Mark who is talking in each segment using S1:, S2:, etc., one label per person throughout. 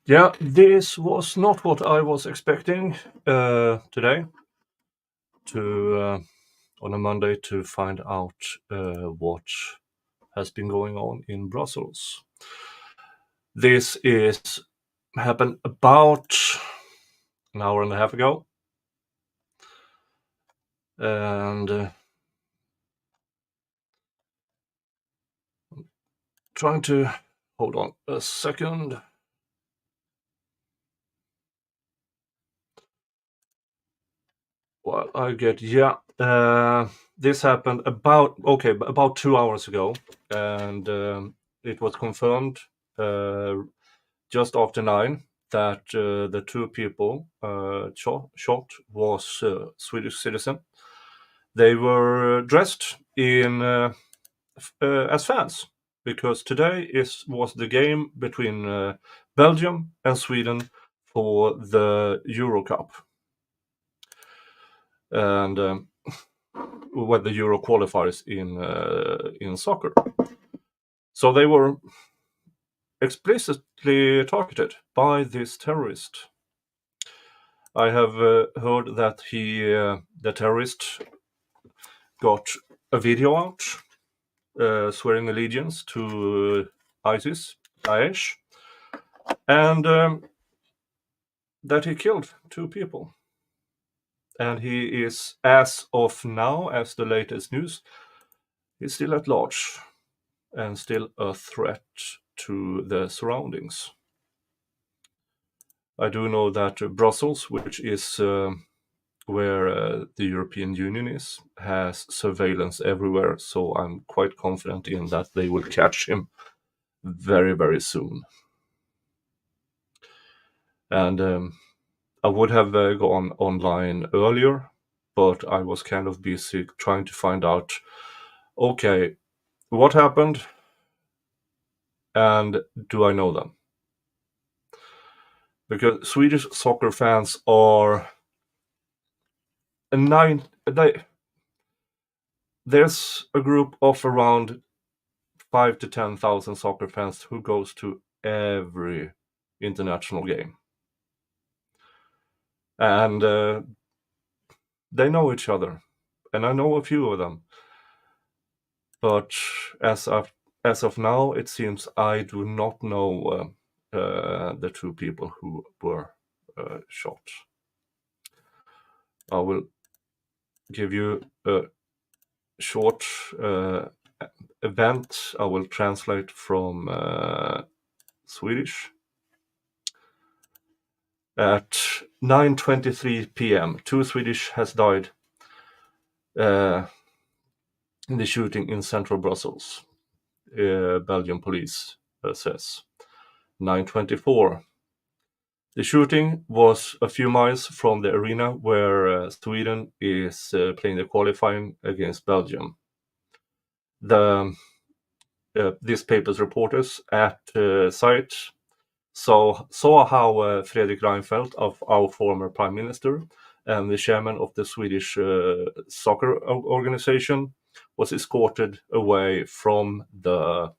S1: Yeah, this was not what I was expecting today to on a Monday to find out what has been going on in Brussels. This is happened about an hour and a half ago, and trying to hold on a second. Well, I get this happened about 2 hours ago, and it was confirmed just after 9 that the two people shot was Swedish citizen. They were dressed in as fans because today was the game between Belgium and Sweden for the Euro Cup, and where the Euro qualifiers in soccer. So they were explicitly targeted by this terrorist. I have heard that the terrorist, got a video out swearing allegiance to ISIS, Daesh, and that he killed two people. And he is, as of now, as the latest news, he's still at large and still a threat to the surroundings. I do know that Brussels, which is where the European Union is, has surveillance everywhere. So I'm quite confident in that they will catch him very, very soon. And I would have gone online earlier, but I was kind of busy trying to find out, okay, what happened, and do I know them? Because Swedish soccer fans are there's a group of around 5 to 10,000 soccer fans who goes to every international game, and they know each other, and I know a few of them. But as of now, it seems I do not know the two people who were shot. I will give you a short event. I will translate from Swedish. At 9:23 p.m., two Swedish has died in the shooting in central Brussels. Belgian police says. 9:24. The shooting was a few miles from the arena where Sweden is playing the qualifying against Belgium. This paper's reporters at site saw how Fredrik Reinfeldt, of our former prime minister and the chairman of the Swedish soccer organization, was escorted away from the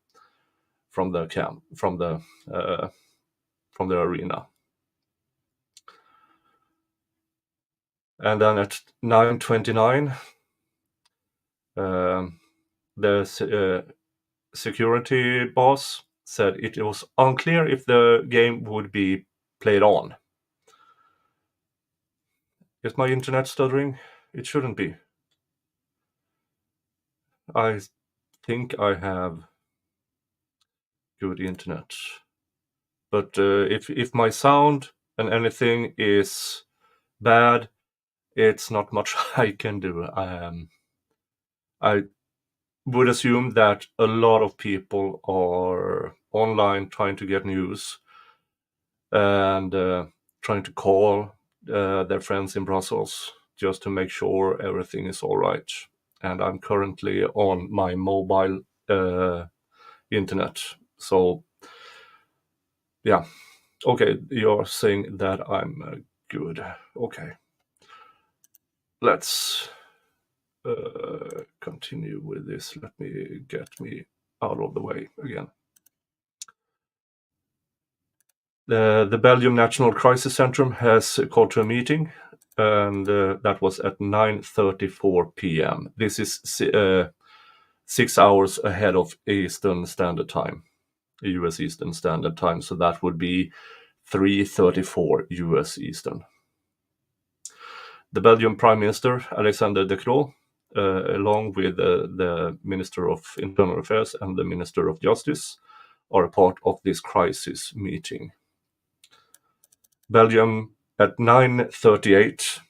S1: arena. And then at 9:29, the security boss said it was unclear if the game would be played on. Is my internet stuttering? It shouldn't be. I think I have good internet. But if my sound and anything is bad, it's not much I can do. I would assume that a lot of people are online trying to get news and trying to call their friends in Brussels just to make sure everything is all right. And I'm currently on my mobile internet. So, yeah. Okay, you're saying that I'm good. Okay. Let's continue with this. Let me get me out of the way again. The Belgium National Crisis Center has called to a meeting, and that was at 9:34 p.m. This is 6 hours ahead of Eastern Standard Time, US Eastern Standard Time, so that would be 3:34 US Eastern. The Belgian Prime Minister, Alexander De Croo, along with the Minister of Internal Affairs and the Minister of Justice, are a part of this crisis meeting. Belgium at 9:38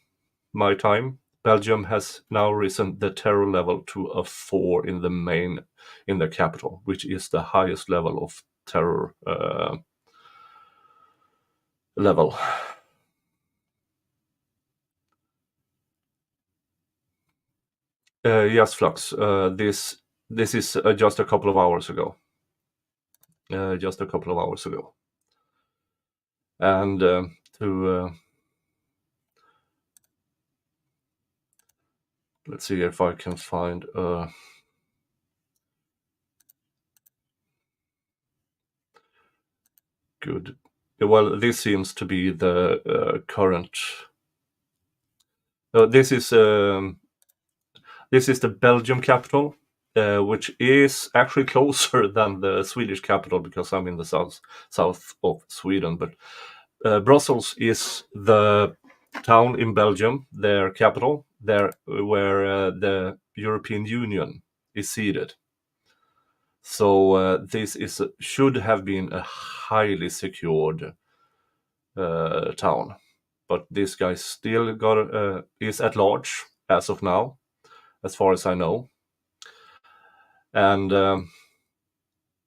S1: my time. Belgium has now risen the terror level to a 4 in the capital, which is the highest level of terror level. Yes, Flux. This is just a couple of hours ago. And to let's see if I can find good. Well, this seems to be the current. This is the Belgium capital, which is actually closer than the Swedish capital because I'm in the south of Sweden. But Brussels is the town in Belgium, their capital, there where the European Union is seated. So this should have been a highly secured town, but this guy still is at large as of now, as far as I know, and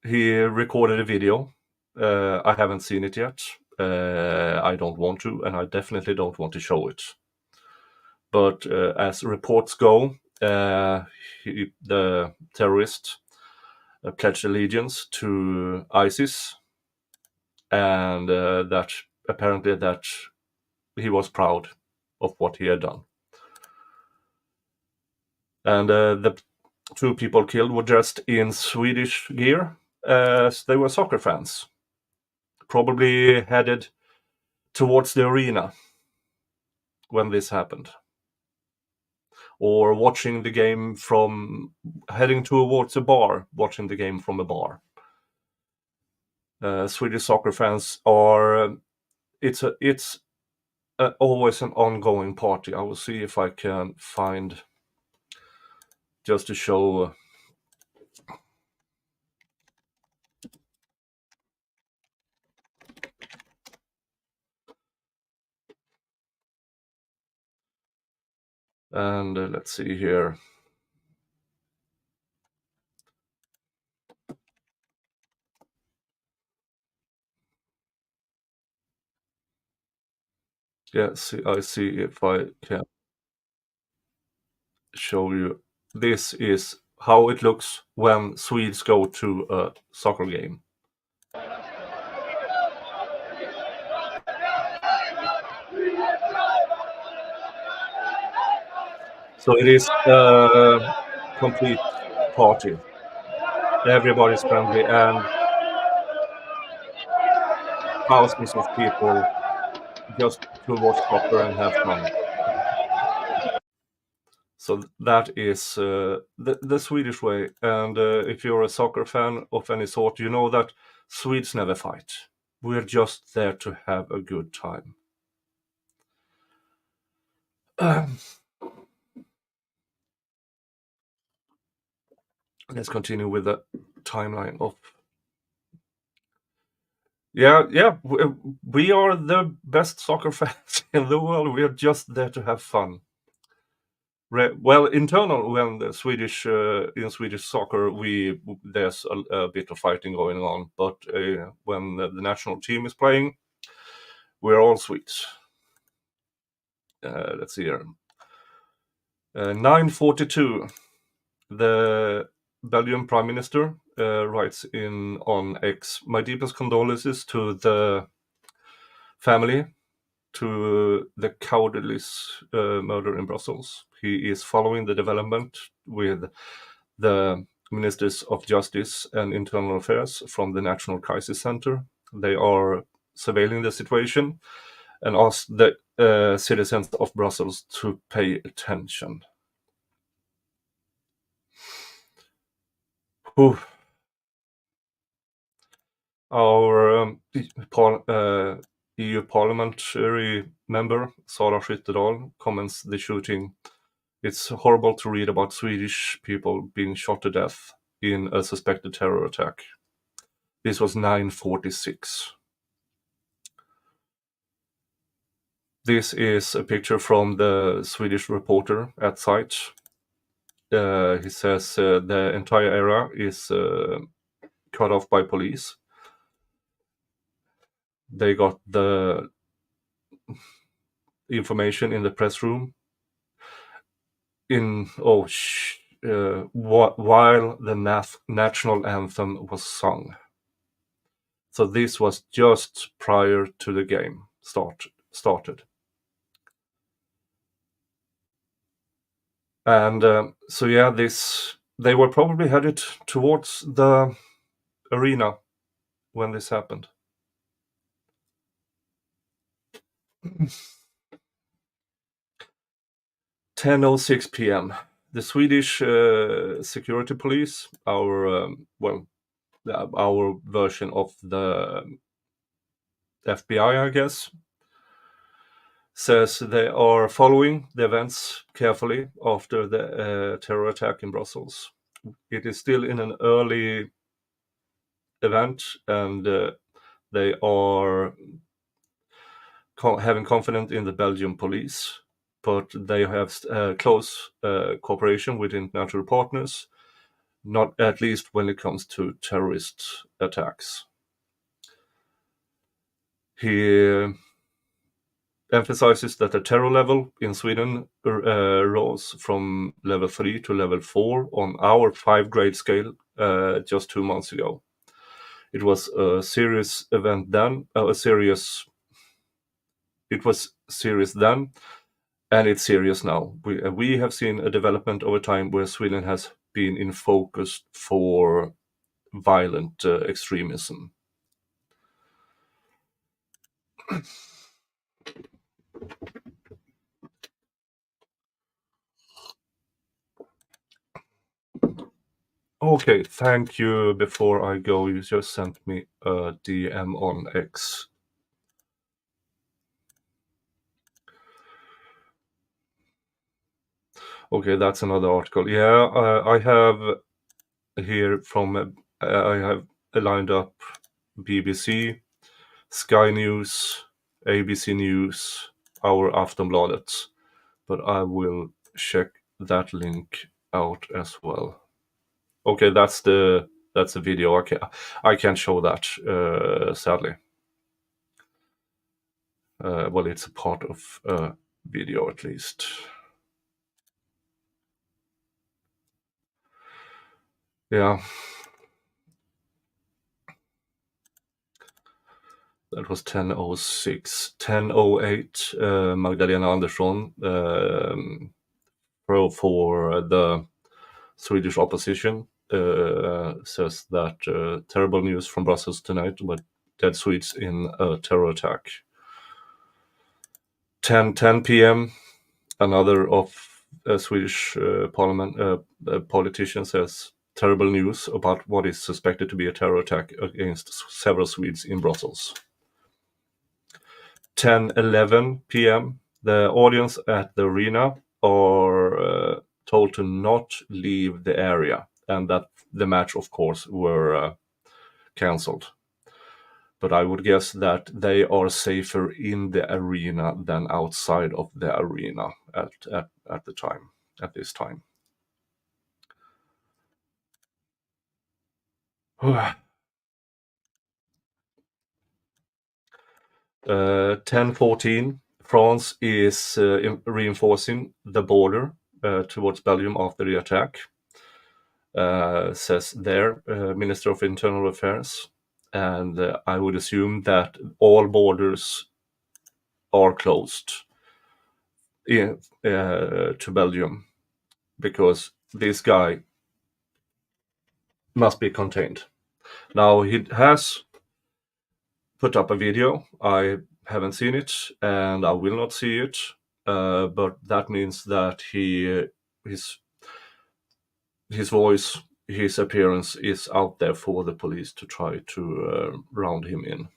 S1: he recorded a video. I haven't seen it yet. I don't want to, and I definitely don't want to show it. But as reports go, the terrorist pledged allegiance to ISIS, and that apparently that he was proud of what he had done. And the two people killed were dressed in Swedish gear, as they were soccer fans, probably headed towards the arena when this happened, or watching the game heading towards a bar, watching the game from a bar. Swedish soccer fans are it's always an ongoing party. I will see if I can find just to show. And let's see here. Yeah, I see if I can show you. This is how it looks when Swedes go to a soccer game. So it is a complete party. Everybody's friendly and thousands of people just to watch soccer and have fun. So that is the Swedish way. And if you're a soccer fan of any sort, you know that Swedes never fight. We're just there to have a good time. Let's continue with the timeline of. Yeah. We are the best soccer fans in the world. We are just there to have fun. Well, internal when the Swedish in Swedish soccer, there's a bit of fighting going on, but when the national team is playing, we're all Swedes. Let's see here. 9:42. The Belgian Prime Minister writes on X, "My deepest condolences to the family, to the cowardly murder in Brussels. He is following the development with the Ministers of Justice and Internal Affairs from the National Crisis Center. They are surveilling the situation and asked the citizens of Brussels to pay attention. Whew. Our EU parliamentary member Sara Skyttedal comments the shooting. It's horrible to read about Swedish people being shot to death in a suspected terror attack. This was 9:46. This is a picture from the Swedish reporter at site. He says the entire area is cut off by police. They got the information in the press room while the national anthem was sung. So this was just prior to the game started. And they were probably headed towards the arena when this happened. 10:06 p.m. The Swedish security police, our version of the FBI, I guess, says they are following the events carefully after the terror attack in Brussels. It is still in an early event, and they are having confidence in the Belgian police, but they have close cooperation with international partners, not at least when it comes to terrorist attacks. He emphasizes that the terror level in Sweden rose from level 3 to level 4 on our 5-grade scale just 2 months ago. It was a serious event then, it was serious then, and it's serious now. We have seen a development over time where Sweden has been in focus for violent extremism. Okay, thank you. Before I go, you just sent me a DM on X. Okay, that's another article. Yeah, I have here from I have lined up BBC, Sky News, ABC News, our Aftonbladet, but I will check that link out as well. Okay, that's the video. I can't show that sadly. Well, it's a part of a video at least. Yeah. That was 10:06. 10:08, Magdalena Andersson for the Swedish opposition says that terrible news from Brussels tonight, but dead Swedes in a terror attack. 10:10 p.m. Another of Swedish parliament politician says terrible news about what is suspected to be a terror attack against several Swedes in Brussels. 10:11 p.m. The audience at the arena are told to not leave the area, and that the match, of course, were cancelled. But I would guess that they are safer in the arena than outside of the arena at this time. 10:14. France is reinforcing the border towards Belgium after the attack, says their Minister of Internal Affairs. And I would assume that all borders are closed to Belgium, because this guy must be contained. Now, he has put up a video. I haven't seen it, and I will not see it. But that means that his voice, his appearance is out there for the police to try to round him in.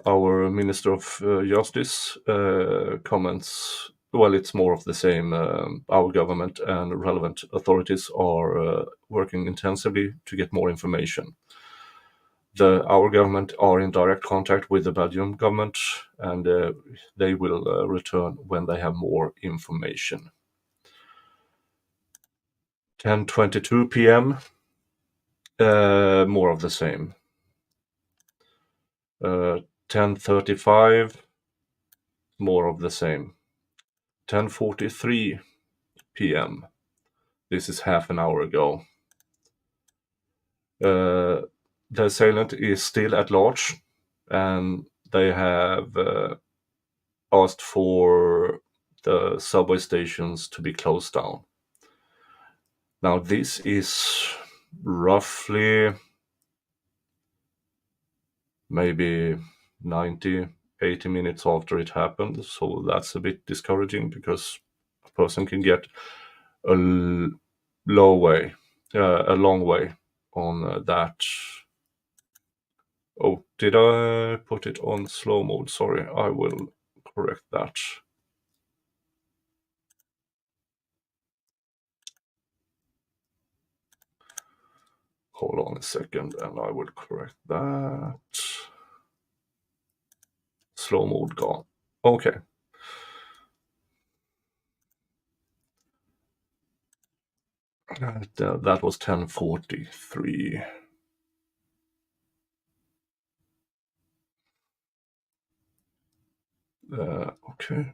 S1: Our Minister of Justice comments, well, it's more of the same. Our government and relevant authorities are working intensively to get more information. Our government are in direct contact with the Belgian government, and they will return when they have more information. 10:22 p.m. More of the same. 10:35, more of the same. 10:43 p.m. This is half an hour ago. The assailant is still at large, and they have asked for the subway stations to be closed down. Now, this is roughly maybe 90, 80 minutes after it happened, so that's a bit discouraging because a person can get a long way on that. Oh, did I put it on slow mode? Sorry, I will correct that. Hold on a second, and I will correct that. Slow mode gone. Okay. That was 10:43. Okay.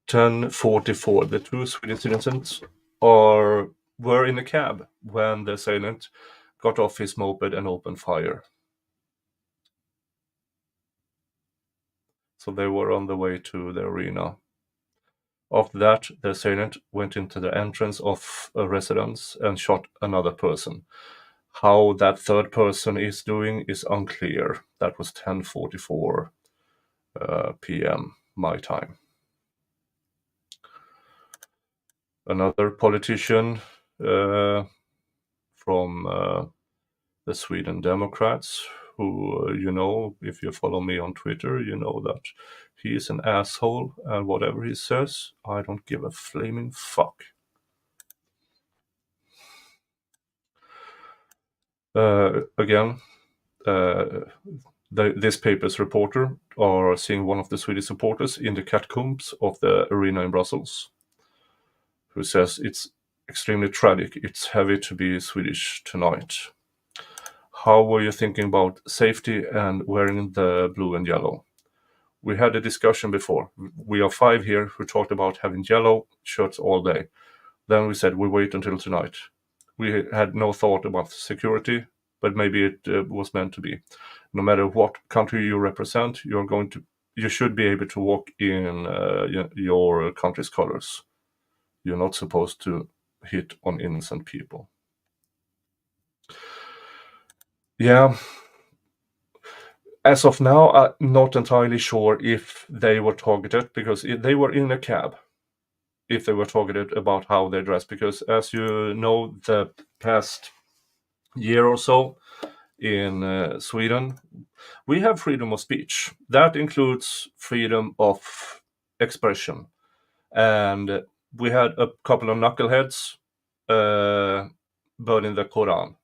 S1: 10:44. The two Swedish citizens were in a cab when the assailant got off his moped and opened fire. So they were on the way to the arena. After that, the assailant went into the entrance of a residence and shot another person. How that third person is doing is unclear. That was 10:44 p.m. my time. Another politician from the Sweden Democrats, who, if you follow me on Twitter, you know that he is an asshole, and whatever he says, I don't give a flaming fuck. Again, this paper's reporter are seeing one of the Swedish supporters in the catacombs of the arena in Brussels, who says it's extremely tragic. It's heavy to be Swedish tonight. How were you thinking about safety and wearing the blue and yellow? We had a discussion before. We are 5 here who talked about having yellow shirts all day. Then we said we wait until tonight. We had no thought about security, but maybe it was meant to be. No matter what country you represent, you should be able to walk in your country's colors. You're not supposed to hit on innocent people. Yeah. As of now, I'm not entirely sure if they were targeted, because they were in a cab. If they were targeted about how they dress, because as you know, the past year or so in Sweden, we have freedom of speech. That includes freedom of expression. And we had a couple of knuckleheads burning the Quran.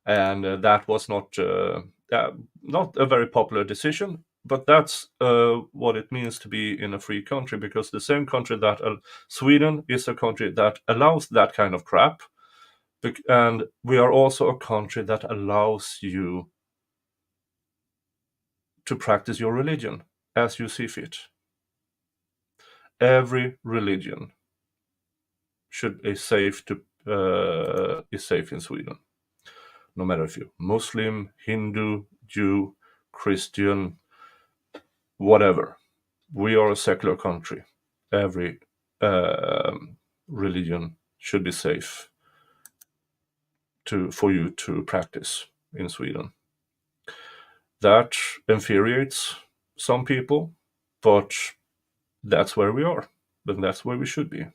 S1: And that was not a very popular decision, but that's what it means to be in a free country, because the same country that Sweden is a country that allows that kind of crap, and we are also a country that allows you to practice your religion as you see fit. Every religion is safe in Sweden, no matter if you're Muslim, Hindu, Jew, Christian, whatever. We are a secular country. Every religion should be safe for you to practice in Sweden. That infuriates some people, but that's where we are, and that's where we should be.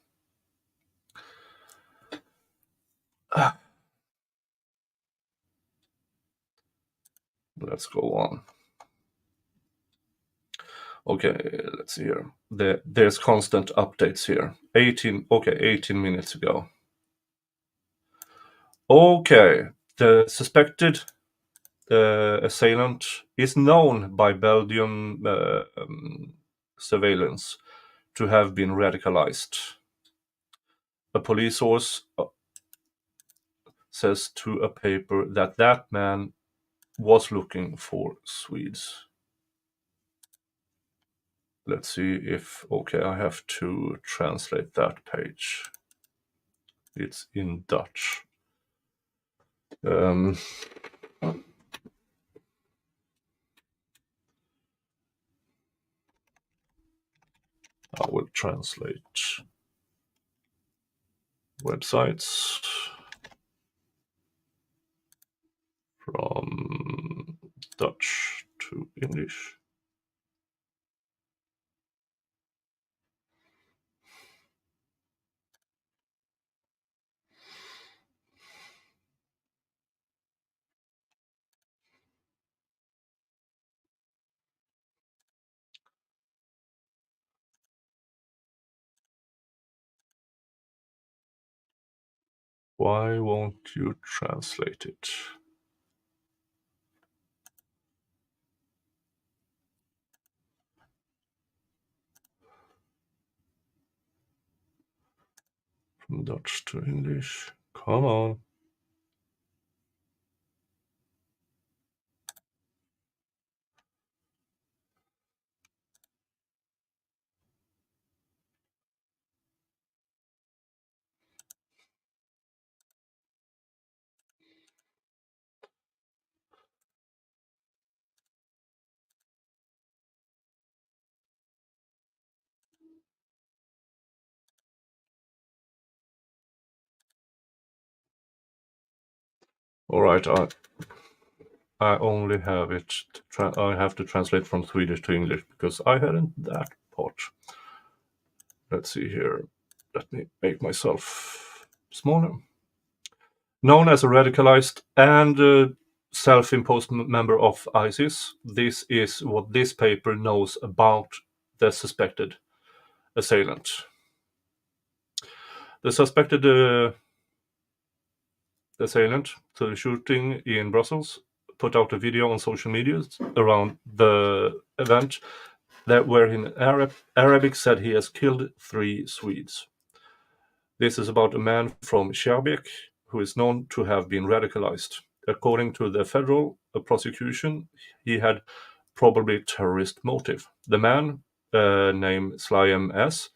S1: Let's go on. Okay, let's see here. There's constant updates here. 18 minutes ago. Okay, the suspected assailant is known by Belgian surveillance to have been radicalized. A police source says to a paper that man was looking for Swedes. Let's see if, okay, I have to translate that page. It's in Dutch. I will translate websites from Dutch to English. Why won't you translate it? From Dutch to English. Come on. All right, I only have it. I have to translate from Swedish to English because I hadn't that part. Let's see here. Let me make myself smaller. Known as a radicalized and self-imposed member of ISIS, this is what this paper knows about the suspected assailant. The suspected assailant to the shooting in Brussels put out a video on social media around the event where in Arabic said he has killed 3 Swedes. This is about a man from Schaerbeek who is known to have been radicalized. According to the federal prosecution, he had probably terrorist motive. The man, named Slyam S.,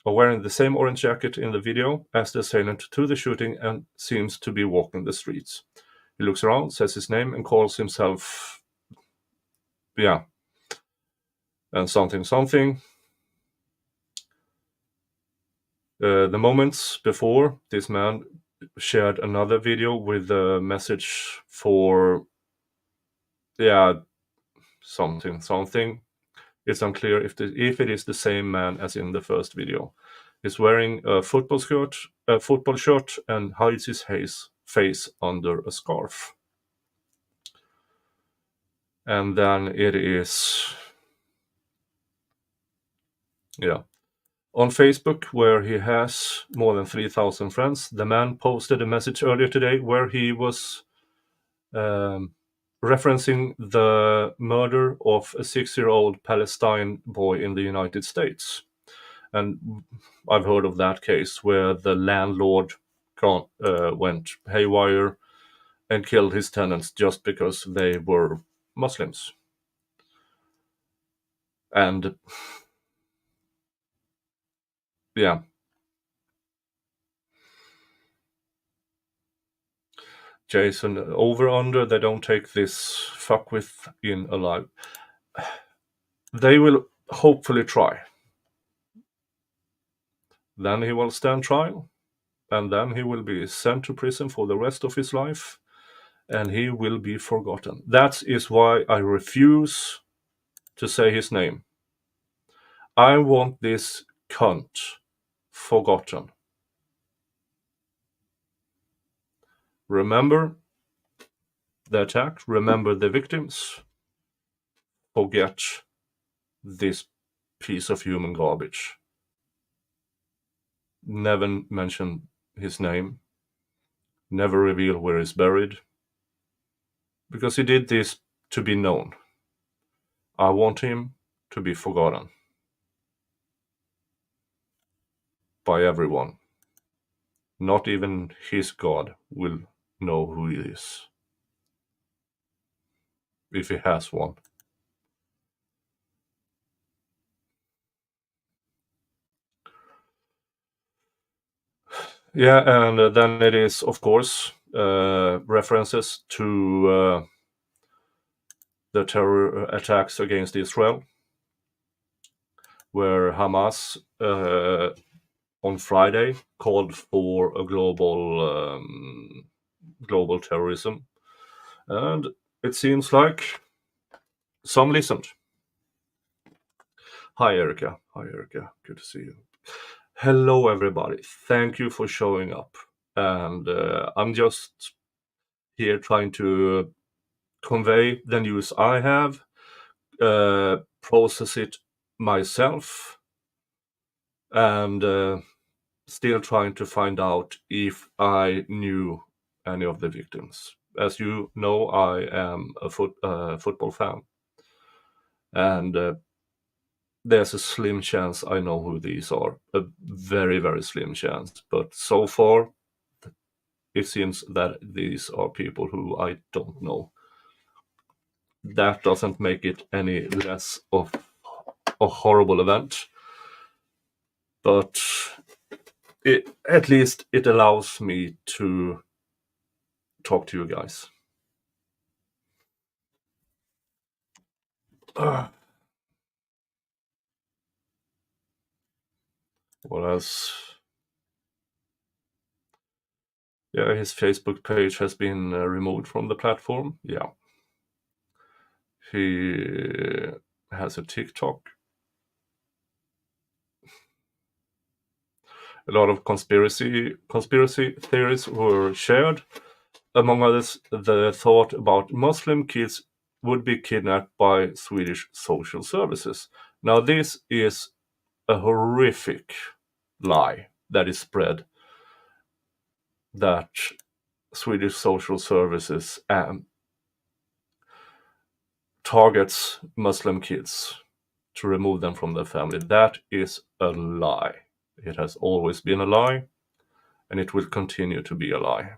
S1: are wearing the same orange jacket in the video as the assailant to the shooting and seems to be walking the streets. He looks around, says his name, and calls himself, and something. The moments before, this man shared another video with a message for, something. It's unclear if it is the same man as in the first video. He's wearing a football shirt, and hides his face under a scarf. And then it is, on Facebook, where he has more than 3,000 friends, the man posted a message earlier today where he was referencing the murder of a 6-year-old Palestine boy in the United States. And I've heard of that case where the landlord went haywire and killed his tenants just because they were Muslims. And Jason, over under, they don't take this fuckwith in alive. They will hopefully try. Then he will stand trial, and then he will be sent to prison for the rest of his life, and he will be forgotten. That is why I refuse to say his name. I want this cunt forgotten. Remember the attack, remember the victims, forget this piece of human garbage. Never mention his name, never reveal where he's buried, because he did this to be known. I want him to be forgotten by everyone. Not even his God will know who he is, if he has one. Yeah, and then it is, of course, references to the terror attacks against Israel, where Hamas on Friday called for a global terrorism, and it seems like some listened. Hi, Erica. Hi, Erica. Good to see you. Hello, everybody. Thank you for showing up. And I'm just here trying to convey the news I have, process it myself, and still trying to find out if I knew any of the victims. As you know, I am a football fan, and there's a slim chance I know who these are. A very, very slim chance. But so far, it seems that these are people who I don't know. That doesn't make it any less of a horrible event, but at least it allows me to talk to you guys. What else? Yeah, his Facebook page has been removed from the platform. Yeah. He has a TikTok. A lot of conspiracy theories were shared. Among others, the thought about Muslim kids would be kidnapped by Swedish social services. Now, this is a horrific lie that is spread, that Swedish social services targets Muslim kids to remove them from their family. That is a lie. It has always been a lie, and it will continue to be a lie.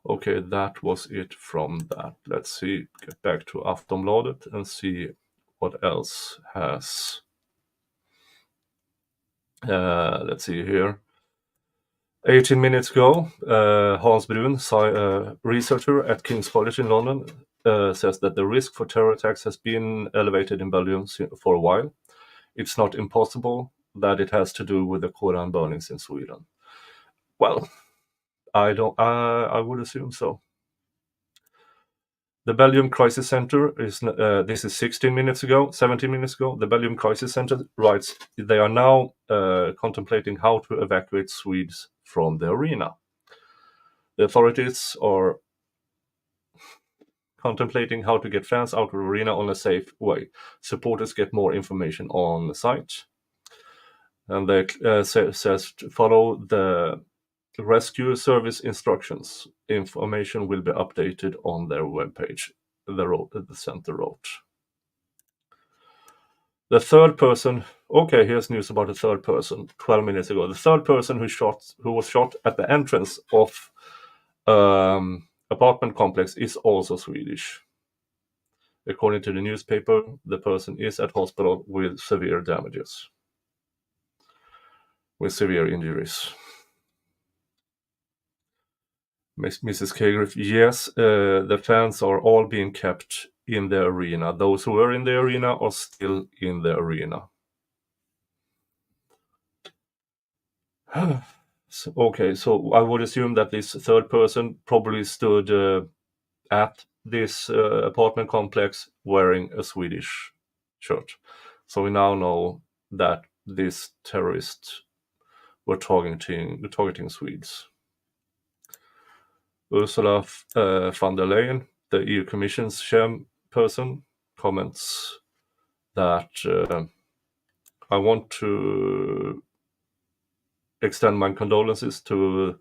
S1: Okay, that was it from that. Let's see, get back to Aftonbladet and see what else has. Let's see here. 18 minutes ago, Hans Brun, researcher at King's College in London, says that the risk for terror attacks has been elevated in Belgium for a while. It's not impossible that it has to do with the Quran burnings in Sweden. Well, I would assume so. The Belgium Crisis Center is, this is 17 minutes ago, the Belgium Crisis Center writes they are now contemplating how to evacuate Swedes from the arena. The authorities are contemplating how to get fans out of the arena on a safe way. Supporters get more information on the site. And they says to follow the rescue service instructions. Information will be updated on their webpage, the center wrote. The third person, okay, here's news about the third person 12 minutes ago. The third person who was shot at the entrance of apartment complex is also Swedish. According to the newspaper, the person is at hospital with severe damages, with severe injuries. Mrs. Kagriff, yes, the fans are all being kept in the arena. Those who are in the arena are still in the arena. Okay, so I would assume that this third person probably stood at this apartment complex wearing a Swedish shirt. So we now know that this terrorist were targeting Swedes. Ursula von der Leyen, the EU Commission's chairperson, comments that I want to extend my condolences to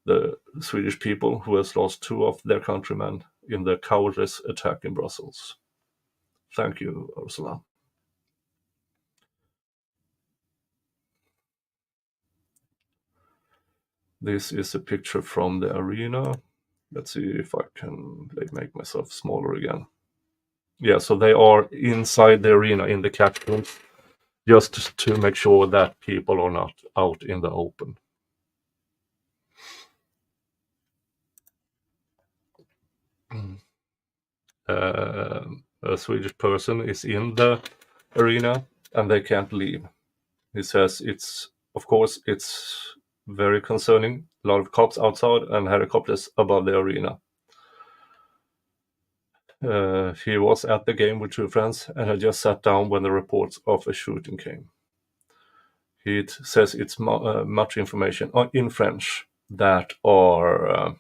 S1: the Swedish people who has lost 2 of their countrymen in the cowardly attack in Brussels. Thank you, Ursula. This is a picture from the arena. Let's see if I can make myself smaller again. Yeah, so they are inside the arena in the catacombs, just to make sure that people are not out in the open. A Swedish person is in the arena and they can't leave. He says it's very concerning. A lot of cops outside and helicopters above the arena. He was at the game with 2 friends and had just sat down when the reports of a shooting came. He says it's much information in French that are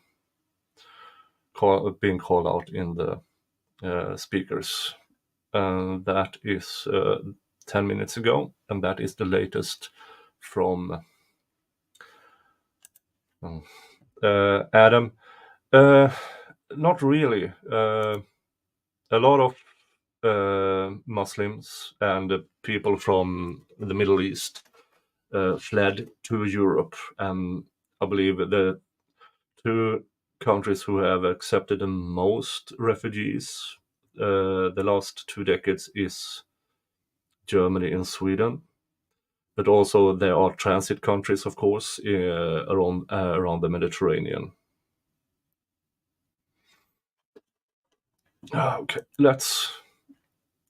S1: being called out in the speakers. That is 10 minutes ago, and that is the latest from Adam. Not really. A lot of Muslims and people from the Middle East fled to Europe, and I believe the 2 countries who have accepted the most refugees the last 2 decades is Germany and Sweden, but also there are transit countries, of course, around the Mediterranean. Okay, let's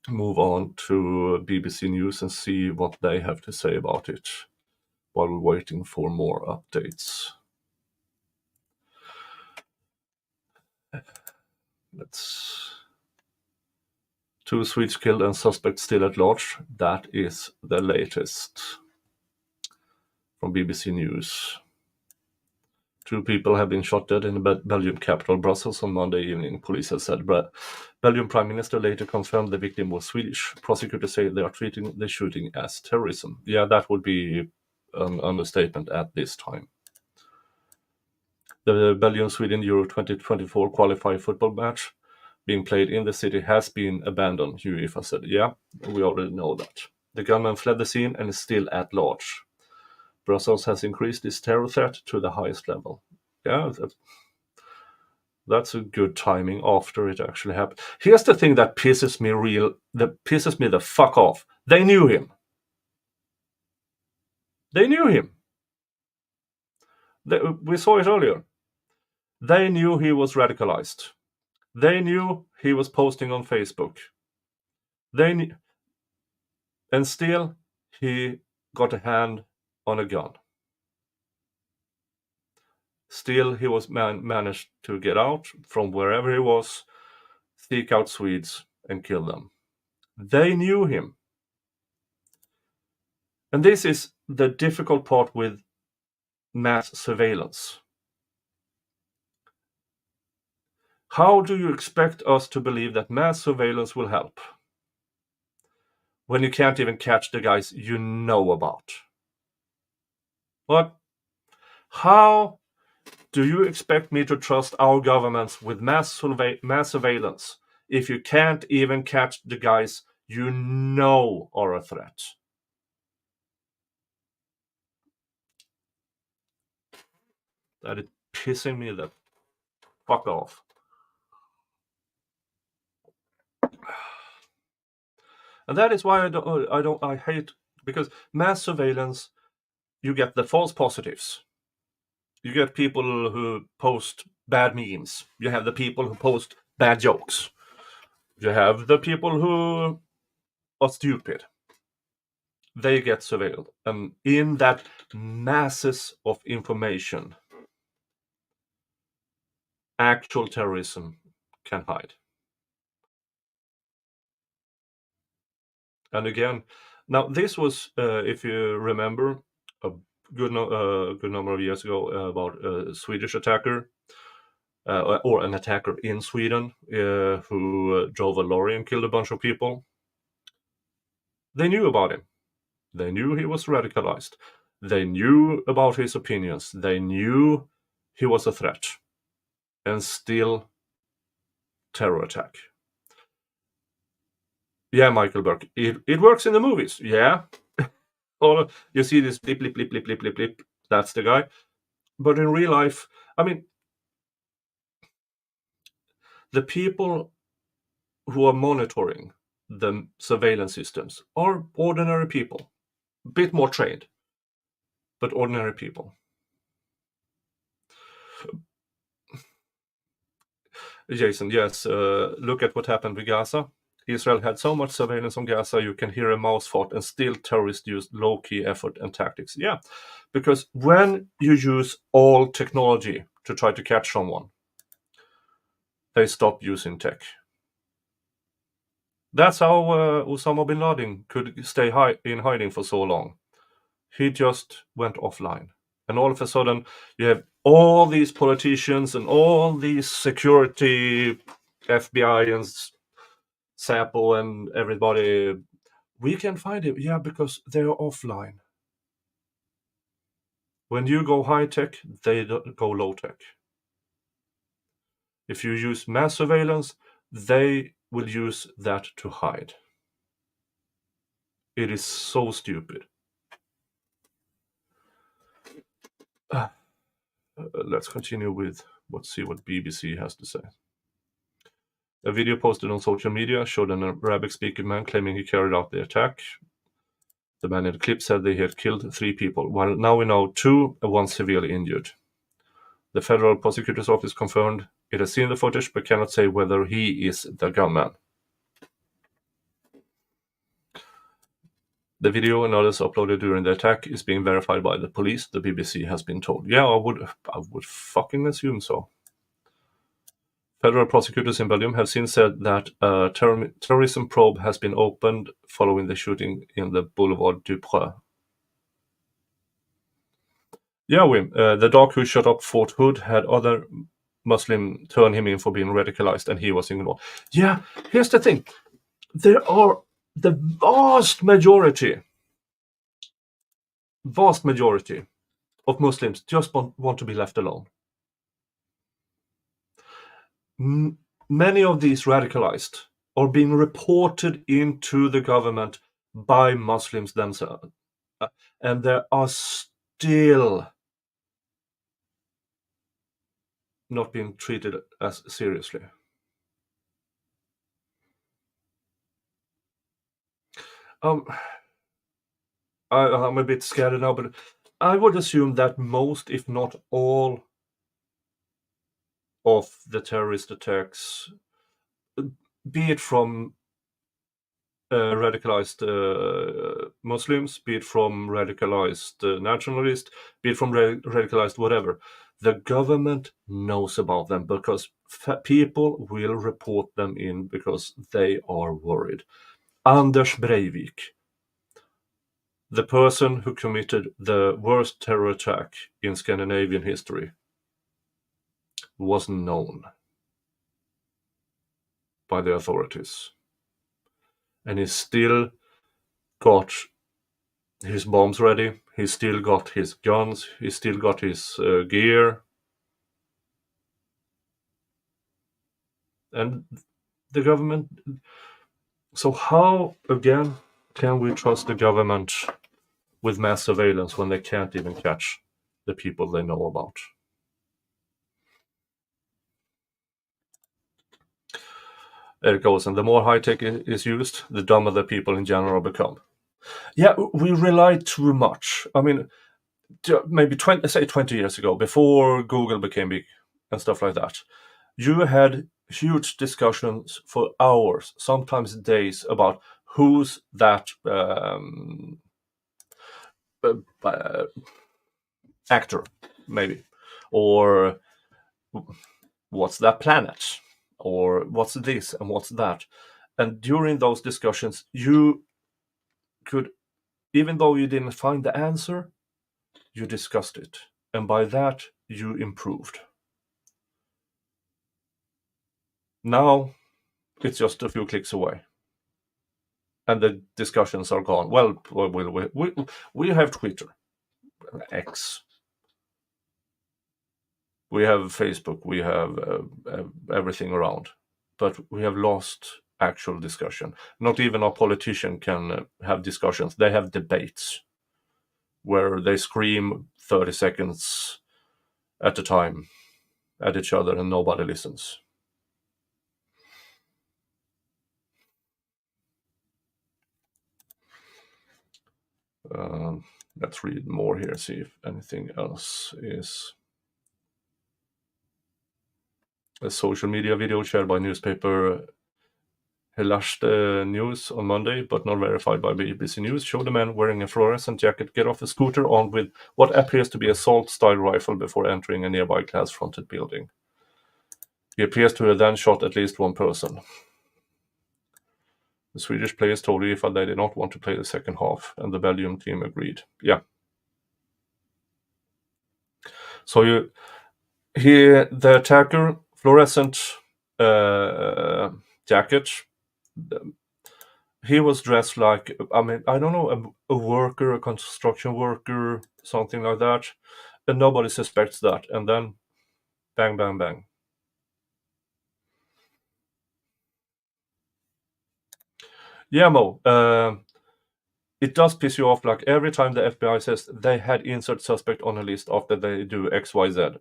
S1: move on to BBC News and see what they have to say about it while we're waiting for more updates. Let's 2 Swedes killed and suspect still at large. That is the latest from BBC News. 2 people have been shot dead in the Belgium capital, Brussels, on Monday evening, police have said. Belgium Prime Minister later confirmed the victim was Swedish. Prosecutors say they are treating the shooting as terrorism. Yeah, that would be an understatement at this time. The Belgium-Sweden Euro 2024 qualifier football match being played in the city has been abandoned, UEFA said. Yeah, we already know that. The gunman fled the scene and is still at large. Brussels has increased its terror threat to the highest level. Yeah, that's a good timing after it actually happened. Here's the thing that pisses me the fuck off. They knew him. We saw it earlier. They knew he was radicalized. They knew he was posting on Facebook. And still he got a hand on a gun. Still he was managed to get out from wherever he was, seek out Swedes and kill them. They knew him. And this is the difficult part with mass surveillance. How do you expect us to believe that mass surveillance will help when you can't even catch the guys you know about? What? How do you expect me to trust our governments with mass surveillance if you can't even catch the guys you know are a threat? That is pissing me the fuck off. And that is why I hate, because mass surveillance, you get the false positives. You get people who post bad memes. You have the people who post bad jokes. You have the people who are stupid. They get surveilled. And in that masses of information, actual terrorism can hide. And again, now this was, if you remember, a good number of years ago about a Swedish attacker, or an attacker in Sweden who drove a lorry and killed a bunch of people. They knew about him. They knew he was radicalized. They knew about his opinions. They knew he was a threat. And still, terror attack. Yeah, Michael Burke. It works in the movies. Yeah. Or you see this blip, blip, blip, blip, blip, blip, blip. That's the guy. But in real life, I mean, the people who are monitoring the surveillance systems are ordinary people. A bit more trained, but ordinary people. Jason, yes, look at what happened with Gaza. Israel had so much surveillance on Gaza, you can hear a mouse fart, and still terrorists used low-key effort and tactics. Yeah, because when you use all technology to try to catch someone, they stop using tech. That's how Osama bin Laden could stay in hiding for so long. He just went offline. And all of a sudden, you have all these politicians and all these security, FBI and SAPO and everybody. We can find him, yeah, because they're offline. When you go high tech, they go low tech. If you use mass surveillance, they will use that to hide. It is so stupid. Let's continue with see what BBC has to say. A video posted on social media showed an Arabic-speaking man claiming he carried out the attack. The man in the clip said they had killed 3 people, while now we know 2 and 1 severely injured. The federal prosecutor's office confirmed it has seen the footage but cannot say whether he is the gunman. The video and others uploaded during the attack is being verified by the police, the BBC has been told. Yeah, I would fucking assume so. Federal prosecutors in Belgium have since said that a terrorism probe has been opened following the shooting in the Boulevard du Preux. Yeah, Wim, the doc who shot up Fort Hood had other Muslim turn him in for being radicalized, and he was ignored. Yeah, here's the thing. There are the vast majority of Muslims just want to be left alone. Many of these radicalized are being reported into the government by Muslims themselves. And they are still not being treated as seriously. I'm a bit scared now, but I would assume that most, if not all, of the terrorist attacks, be it from radicalized Muslims, be it from radicalized nationalists, be it from radicalized whatever, the government knows about them because people will report them in because they are worried. Anders Breivik, the person who committed the worst terror attack in Scandinavian history, was known by the authorities. And he still got his bombs ready, he still got his guns, he still got his gear. And the government... So how, again, can we trust the government with mass surveillance when they can't even catch the people they know about? There it goes. And the more high-tech is used, the dumber the people in general become. Yeah, we rely too much. I mean, maybe 20 years ago, before Google became big, and stuff like that. You had huge discussions for hours, sometimes days, about who's that uh, actor, maybe, or what's that planet, or what's this and what's that. And during those discussions, you could, even though you didn't find the answer, you discussed it. And by that, you improved. Now, it's just a few clicks away. And the discussions are gone. Well, we have Twitter, X. We have Facebook. We have everything around. But we have lost actual discussion. Not even a politician can have discussions. They have debates where they scream 30 seconds at a time at each other and nobody listens. Let's read more here, see if anything else is. A social media video shared by newspaper Helashte News on Monday, but not verified by BBC News, showed a man wearing a fluorescent jacket get off a scooter armed with what appears to be a assault-style rifle before entering a nearby glass-fronted building. He appears to have then shot at least one person. The Swedish players told UEFA they did not want to play the second half, and the Belgium team agreed. Yeah. So the attacker, fluorescent jacket. He was dressed like, I mean, I don't know, a worker, a construction worker, something like that, and nobody suspects that. And then, bang, bang, bang. Yeah, Mo. It does piss you off. Like every time the FBI says they had insert suspect on a list after they do X, Y, Z.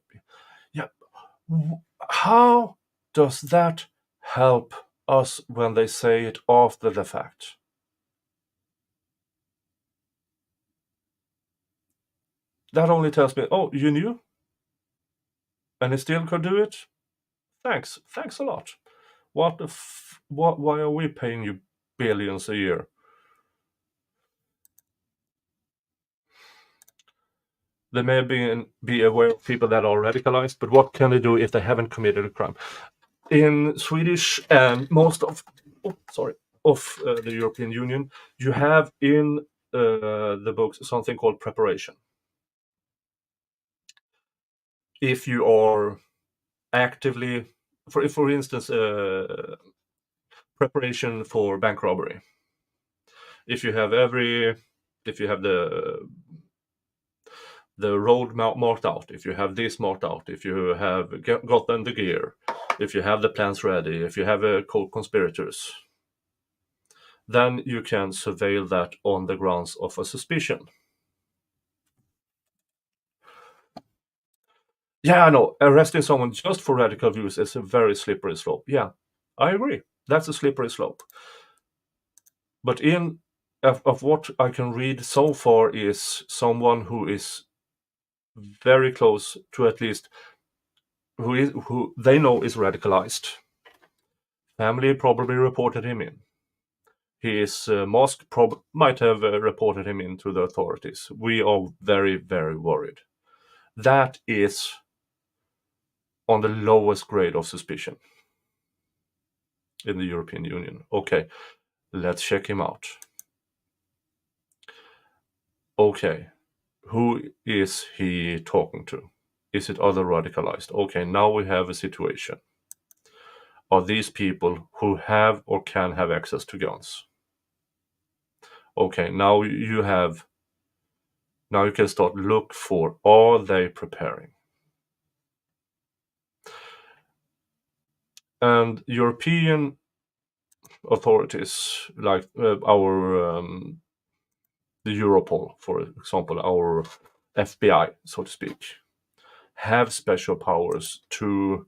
S1: Yeah. How does that help us when they say it after the fact? That only tells me, oh, you knew? And he still could do it? Thanks a lot. Why are we paying you billions a year? They may be aware of people that are radicalized, but what can they do if they haven't committed a crime? In Swedish and most of the European Union, you have in the books something called preparation. If you are actively, for instance, preparation for bank robbery. If you have the road marked out, if you have this marked out, if you have gotten the gear, if you have the plans ready, if you have co-conspirators, then you can surveil that on the grounds of a suspicion. Yeah, I know. Arresting someone just for radical views is a very slippery slope. Yeah, I agree. That's a slippery slope. But of what I can read so far is someone who is very close to, at least who they know is radicalized. Family probably reported him in. His mosque might have reported him in to the authorities. We are very, very worried. That is on the lowest grade of suspicion in the European Union. Okay, let's check him out. Okay, who is he talking to? Is it other radicalized? Okay, now we have a situation. Are these people who have or can have access to guns? Okay, now you can start look for, are they preparing? And European authorities, like the Europol, for example, our FBI, so to speak, have special powers to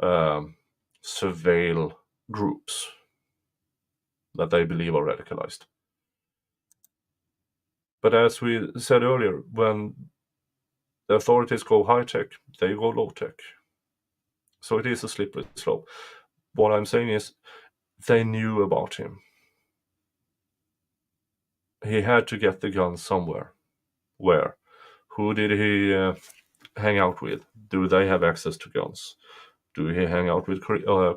S1: surveil groups that they believe are radicalized. But as we said earlier, when The authorities go high tech, they go low tech. So it is a slippery slope. What I'm saying is, they knew about him. He had to get the gun somewhere. Where? Who did he hang out with? Do they have access to guns? Do he hang out with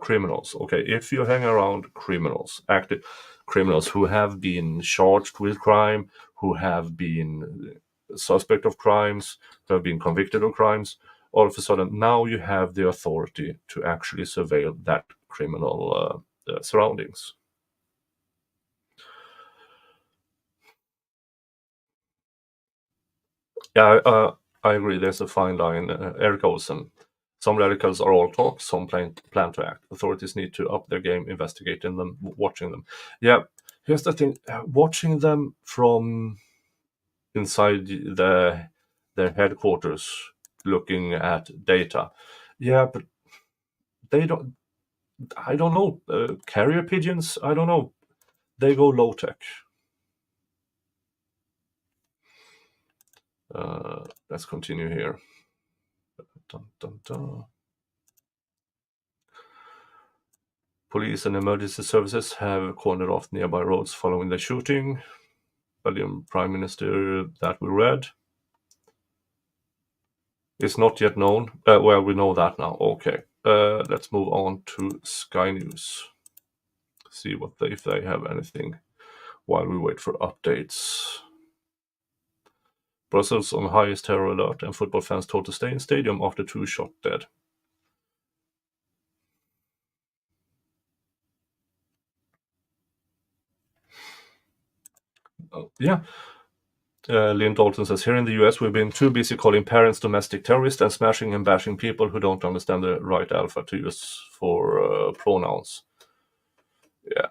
S1: criminals? Okay, if you hang around criminals, active criminals who have been charged with crime, who have been suspect of crimes, who have been convicted of crimes, all of a sudden now you have the authority to actually surveil that criminal surroundings. Yeah, I agree. There's a fine line. Eric Olsen. Some radicals are all talk, some plan to act. Authorities need to up their game, investigating them, watching them. Yeah, here's the thing: watching them from inside their headquarters, looking at data. Yeah, but they don't. I don't know. Carrier pigeons. I don't know. They go low tech. Let's continue here. Dun, dun, dun. Police and emergency services have cornered off nearby roads following the shooting. Belgian Prime Minister, that we read, is not yet known. Well, we know that now. Okay. Let's move on to Sky News. See if they have anything while we wait for updates. Brussels on highest terror alert, and football fans told to stay in stadium after 2 shot dead. Yeah. Lynn Dalton says, here in the US, we've been too busy calling parents domestic terrorists and smashing and bashing people who don't understand the right alpha to use for pronouns. Yeah,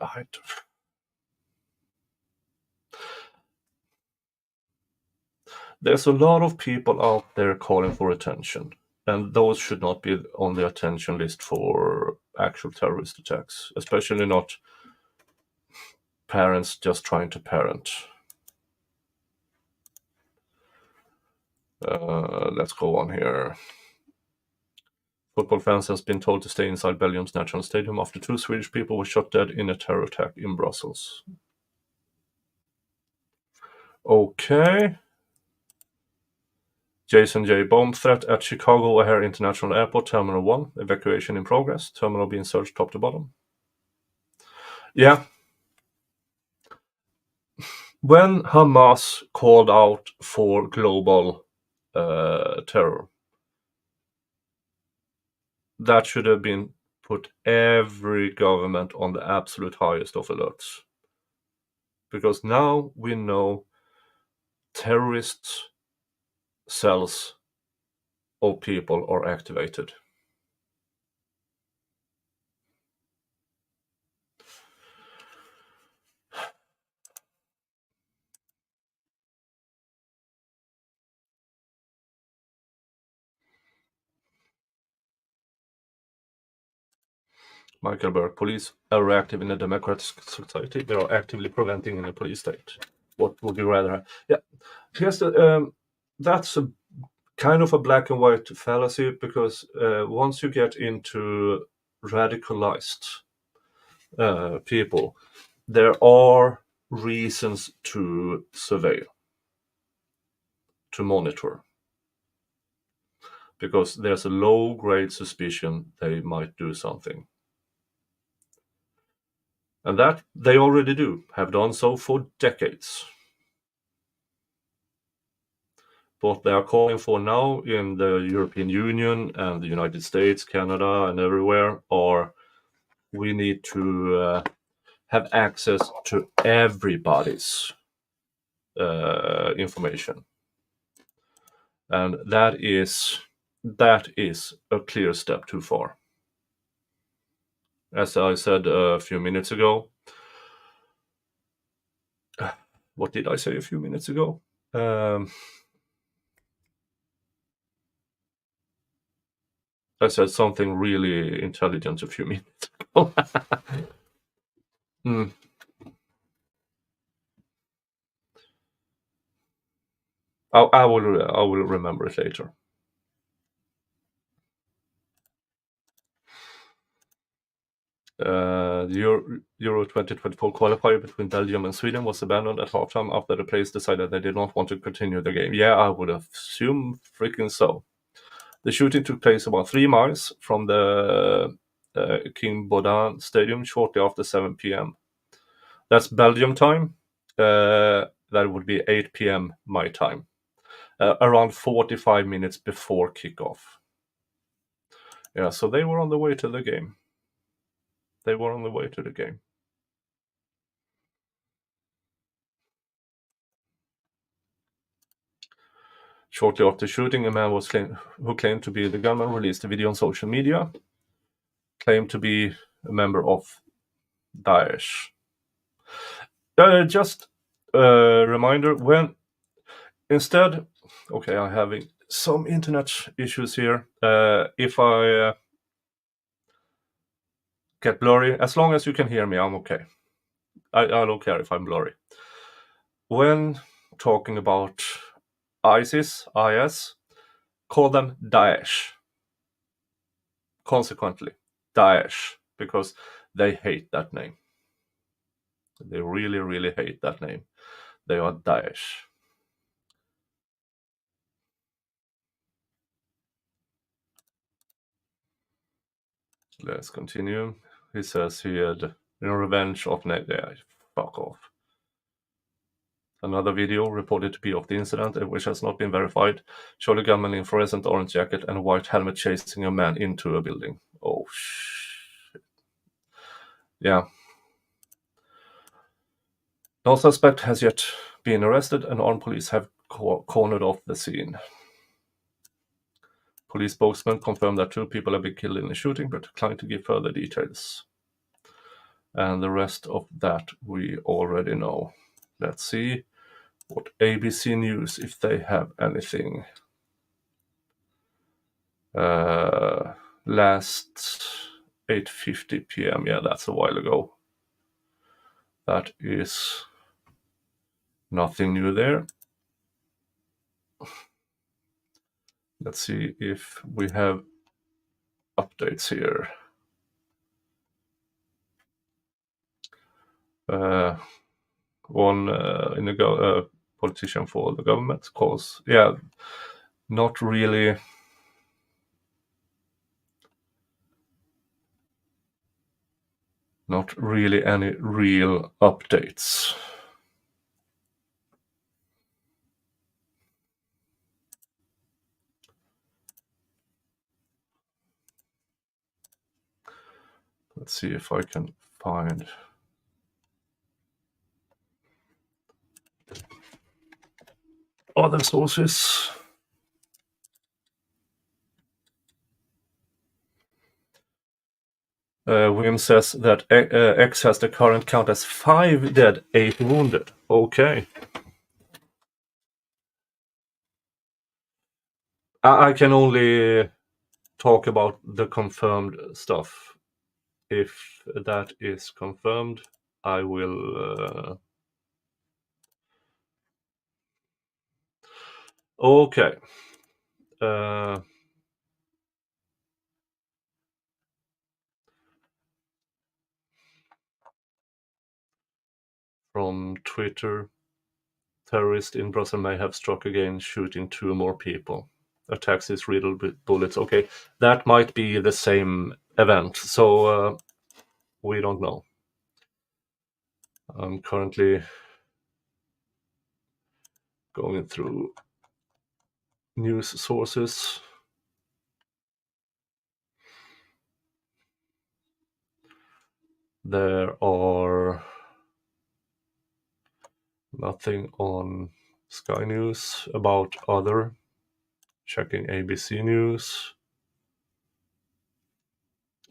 S1: there's a lot of people out there calling for attention, and those should not be on the attention list for actual terrorist attacks, especially not parents just trying to parent. Let's go on here. Football fans has been told to stay inside Belgium's national stadium after 2 Swedish people were shot dead in a terror attack in Brussels. Okay. Jason J. Bomb threat at Chicago O'Hare International Airport, Terminal 1. Evacuation in progress. Terminal being searched top to bottom. Yeah. When Hamas called out for global terror, that should have been put every government on the absolute highest of alerts. Because now we know terrorist cells of people are activated. Michael Burke, police are active in a democratic society. They are actively preventing in a police state. What would you rather have? Yeah, here's the that's a kind of a black and white fallacy, because once you get into radicalized people, there are reasons to surveil, to monitor, because there's a low grade suspicion they might do something. And that they already do, have done so for decades. What they are calling for now in the European Union and the United States, Canada, and everywhere are, we need to have access to everybody's information. And that is a clear step too far. As I said a few minutes ago, what did I say a few minutes ago? I said something really intelligent a few minutes ago. Mm. I will remember it later. The Euro 2024 qualifier between Belgium and Sweden was abandoned at halftime after the players decided they did not want to continue the game. Yeah, I would assume freaking so. The shooting took place about 3 miles from the King Baudin Stadium shortly after 7 p.m. That's Belgium time. That would be 8 p.m. my time. Around 45 minutes before kickoff. Yeah, so they were on the way to the game. Shortly after shooting, a man who claimed to be the gunman released a video on social media, claimed to be a member of Daesh. Just a reminder, instead, okay, I'm having some internet issues here. If I get blurry, as long as you can hear me, I'm okay. I don't care if I'm blurry. When talking about ISIS, call them Daesh. Consequently, Daesh, because they hate that name. They really, really hate that name. They are Daesh. Let's continue. He says he had revenge of yeah, fuck off. Another video reported to be of the incident, which has not been verified, showed a gunman in fluorescent orange jacket and a white helmet chasing a man into a building. Oh shit. Yeah. No suspect has yet been arrested, and armed police have cornered off the scene. Police spokesman confirmed that 2 people have been killed in the shooting, but declined to give further details. And the rest of that we already know. Let's see what ABC News, if they have anything. Last 8:50 p.m. Yeah, that's a while ago. That is nothing new there. Let's see if we have updates here. One in the politician for the government calls, yeah, not really any real updates. Let's see if I can find other sources. Wim says that X has the current count as 5 dead, 8 wounded. Okay. I can only talk about the confirmed stuff. If that is confirmed, I will... Okay. From Twitter, terrorist in Brussels may have struck again, shooting 2 more people. Attacks is riddled with bullets. Okay, that might be the same event, so we don't know. I'm currently going through news sources. There are nothing on Sky News about other. Checking ABC News.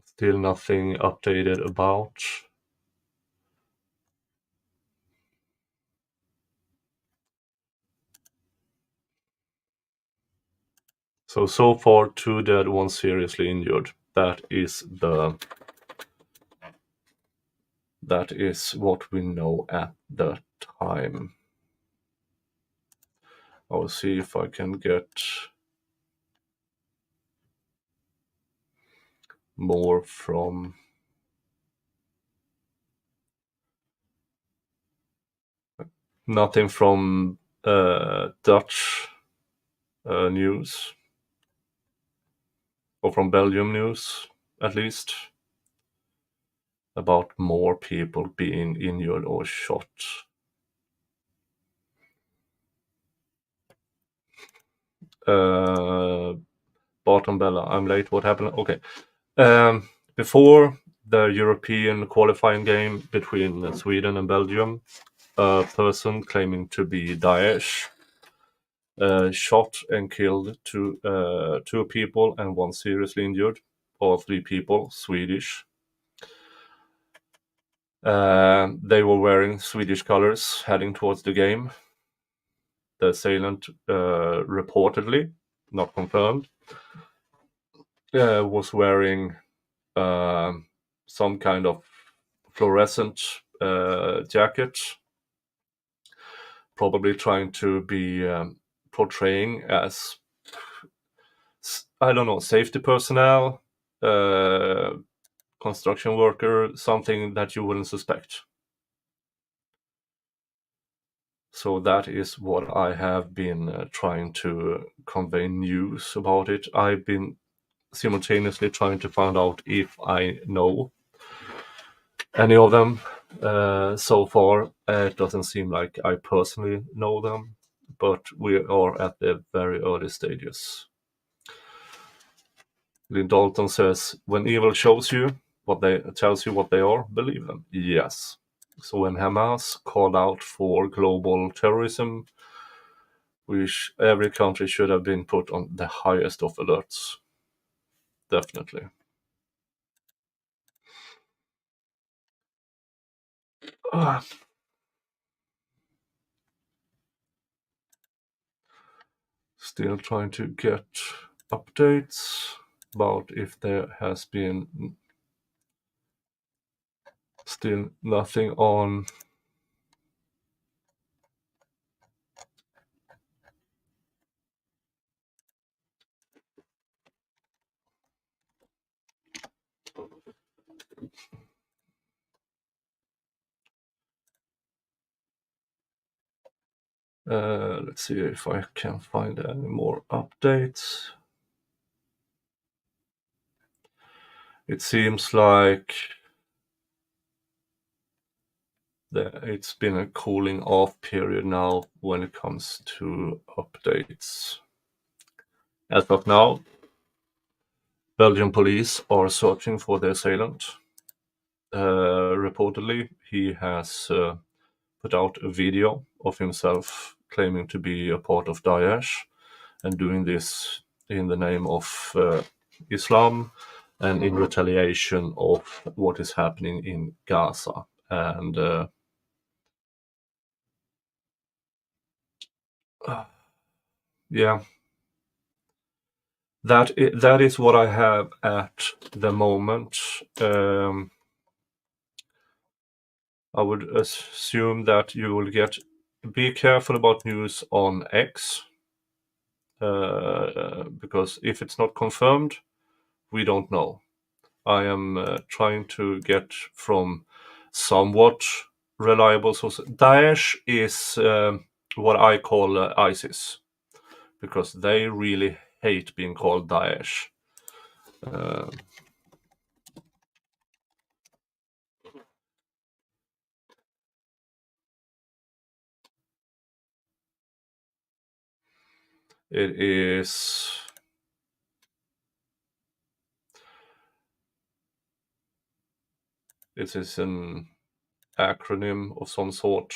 S1: Still nothing updated about. So far 2 dead, 1 seriously injured. That is what we know at the time. I will see if I can get more from nothing from Dutch news or from Belgium news, at least, about more people being injured or shot. Bottom Bella, I'm late. What happened? Okay. Before the European qualifying game between Sweden and Belgium, a person claiming to be Daesh shot and killed two people and one seriously injured, or three people, Swedish. They were wearing Swedish colors heading towards the game. The assailant, reportedly, not confirmed, was wearing some kind of fluorescent jacket, probably trying to be portraying as, I don't know, safety personnel, construction worker, something that you wouldn't suspect. So that is what I have been trying to convey news about it. I've been simultaneously trying to find out if I know any of them. So far, it doesn't seem like I personally know them, but we are at the very early stages. Lynn Dalton says, when evil shows you tells you what they are, believe them. Yes. So when Hamas called out for global terrorism, which every country should have been put on the highest of alerts. Definitely. Still trying to get updates about if there has been still nothing on let's see if I can find any more updates. It seems like it's been a cooling off period now when it comes to updates. As of now, Belgian police are searching for the assailant. Reportedly, he has put out a video of himself claiming to be a part of Daesh and doing this in the name of Islam and in retaliation of what is happening in Gaza. And yeah, that is what I have at the moment. I would assume that you will be careful about news on X, because if it's not confirmed, we don't know. I am trying to get from somewhat reliable sources. Daesh is what I call ISIS, because they really hate being called Daesh. It is an acronym of some sort.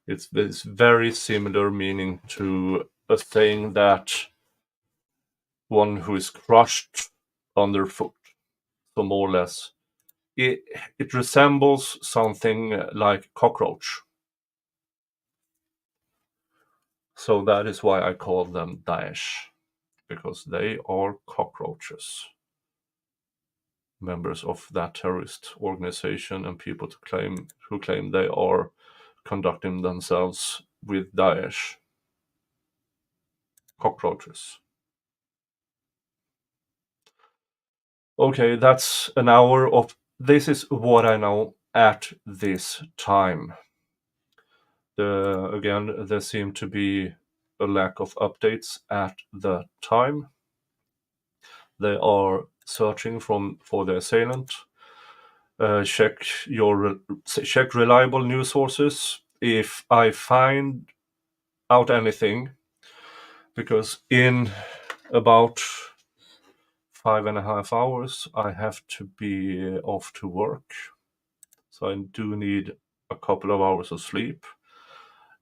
S1: It's very similar meaning to a thing that one who is crushed underfoot. So more or less, it resembles something like cockroach. So that is why I call them Daesh, because they are cockroaches, members of that terrorist organization, and people who claim they are conducting themselves with Daesh. Cockroaches. Okay, that's an hour of. This is what I know at this time. Again, there seemed to be a lack of updates at the time. They are searching for the assailant. Check reliable news sources. If I find out anything, because in about 5.5 hours I have to be off to work, so I do need a couple of hours of sleep.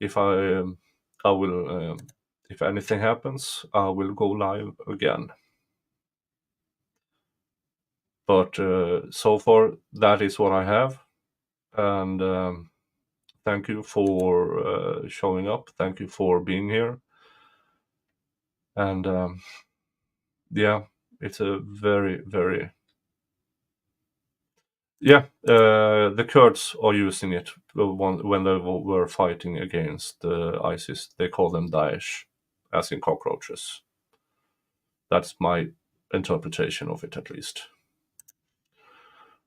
S1: If I will, if anything happens, I will go live again. But so far, that is what I have, and thank you for showing up. Thank you for being here, and yeah, it's a very, very yeah. The Kurds are using it when they were fighting against ISIS. They call them Daesh, as in cockroaches. That's my interpretation of it, at least.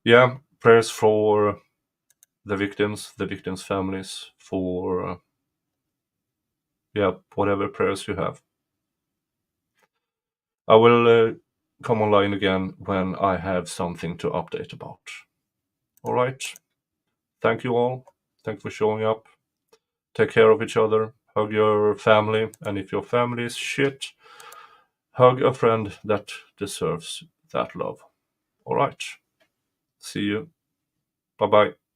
S1: Yeah, prayers for the victims' families, for yeah, whatever prayers you have. I will come online again when I have something to update about. All right. Thank you all. Thank you for showing up. Take care of each other. Hug your family. And if your family is shit, hug a friend that deserves that love. All right. See you. Bye bye.